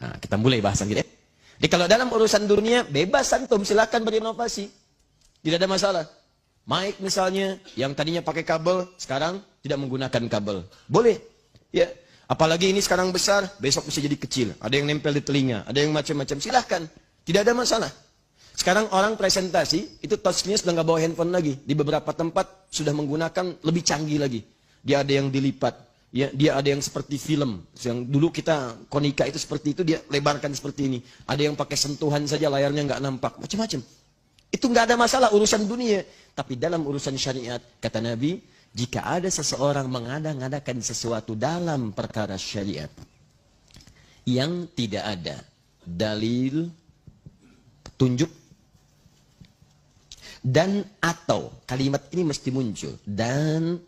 Nah, kita mulai bahasan kita. Jadi kalau dalam urusan dunia, bebas antum, silakan berinovasi. Tidak ada masalah. Mic misalnya, yang tadinya pakai kabel, sekarang tidak menggunakan kabel. Boleh. Ya. Apalagi ini sekarang besar, besok bisa jadi kecil. Ada yang nempel di telinga, ada yang macam-macam. Silahkan. Tidak ada masalah. Sekarang orang presentasi, itu touchnya sudah nggak bawa handphone lagi. Di beberapa tempat sudah menggunakan lebih canggih lagi. Dia ada yang dilipat. Ya, dia ada yang seperti film. Yang dulu kita konika itu seperti itu, dia lebarkan seperti ini. Ada yang pakai sentuhan saja, layarnya nggak nampak. Macam-macam. Itu nggak ada masalah urusan dunia. Tapi dalam urusan syariat, kata Nabi, jika ada seseorang mengada-ngadakan sesuatu dalam perkara syariat yang tidak ada dalil, petunjuk, dan atau, kalimat ini mesti muncul, dan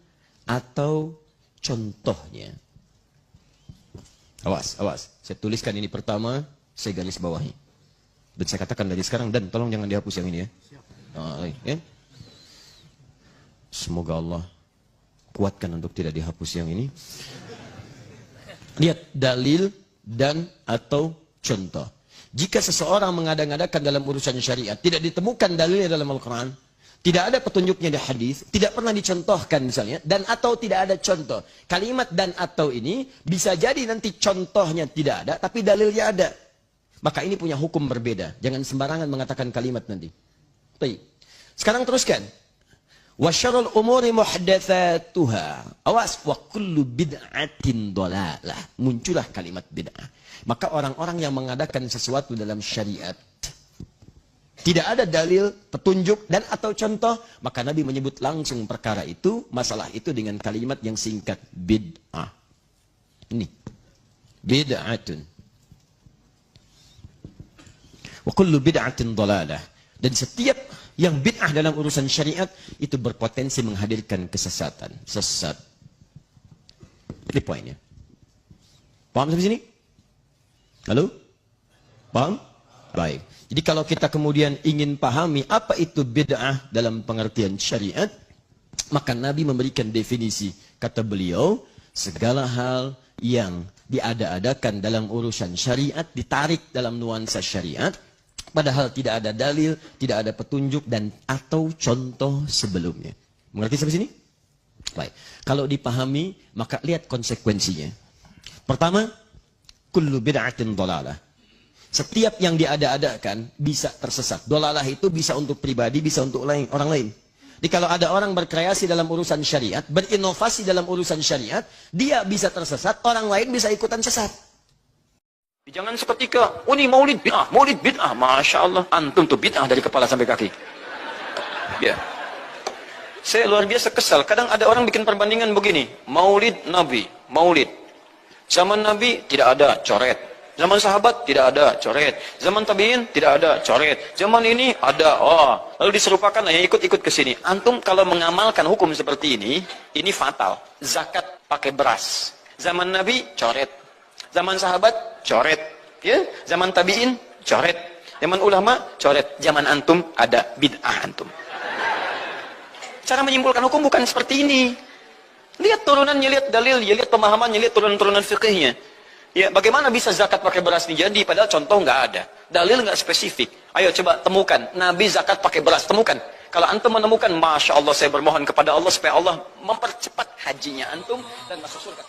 atau contohnya. Awas, awas. Saya tuliskan ini pertama, saya garis bawahi. Dan saya katakan dari sekarang, dan tolong jangan dihapus yang ini ya. Ya. Semoga Allah kuatkan untuk tidak dihapus yang ini. Lihat, dalil dan atau contoh. Jika seseorang mengada-ngadakan dalam urusan syariat, tidak ditemukan dalilnya dalam Al-Quran, tidak ada petunjuknya di hadis, tidak pernah dicontohkan misalnya, dan atau tidak ada contoh. Kalimat dan atau ini bisa jadi nanti contohnya tidak ada, tapi dalilnya ada. Maka ini punya hukum berbeda. Jangan sembarangan mengatakan kalimat nanti. Baik. Sekarang teruskan. Wa syarrul umuri muhdatsatuha. Awas, wa kullu bid'atin dhalalah. Muncullah kalimat bid'ah. Maka orang-orang yang mengadakan sesuatu dalam syariat, tidak ada dalil, petunjuk, dan atau contoh, maka Nabi menyebut langsung perkara itu, masalah itu dengan kalimat yang singkat, bid'ah. Ini, bid'atun. Wa kullu bid'atin dhalalah. Dan setiap yang bid'ah dalam urusan syariat, itu berpotensi menghadirkan kesesatan. Sesat. Ini poinnya. Paham sampai sini? Halo? Paham? Baik. Jadi kalau kita kemudian ingin pahami apa itu bid'ah dalam pengertian syariat, maka Nabi memberikan definisi. Kata beliau, segala hal yang diada-adakan dalam urusan syariat, ditarik dalam nuansa syariat, padahal tidak ada dalil, tidak ada petunjuk, dan atau contoh sebelumnya. Mengerti sampai sini? Baik. Kalau dipahami, maka lihat konsekuensinya. Pertama, kullu bid'atin dhalalah. Setiap yang diada-adakan bisa tersesat. Dhalalah itu bisa untuk pribadi, bisa untuk orang lain. Jadi kalau ada orang berkreasi dalam urusan syariat, berinovasi dalam urusan syariat, dia bisa tersesat, orang lain bisa ikutan sesat. Jangan seketika, oh ini maulid bid'ah, Masya Allah, antum tuh bid'ah dari kepala sampai kaki. Ya. Saya luar biasa kesal, kadang ada orang bikin perbandingan begini, maulid Nabi, maulid. Zaman Nabi tidak ada coret, zaman sahabat tidak ada coret, zaman tabi'in tidak ada coret, zaman ini ada, lalu diserupakan, yang ikut-ikut ke sini. Antum kalau mengamalkan hukum seperti ini fatal. Zakat pakai beras, zaman Nabi coret, zaman sahabat coret, ya, zaman tabi'in coret, zaman ulama coret, zaman antum ada bid'ah antum. Cara menyimpulkan hukum bukan seperti ini. Lihat turunannya, lihat dalilnya, lihat pemahamannya, lihat turunan-turunan fikihnya. Ya, bagaimana bisa zakat pakai beras ini jadi, padahal contoh nggak ada. Dalil nggak spesifik. Ayo coba temukan, Nabi zakat pakai beras, temukan. Kalau antum menemukan, Masya Allah, saya bermohon kepada Allah supaya Allah mempercepat hajinya antum dan masuk surga.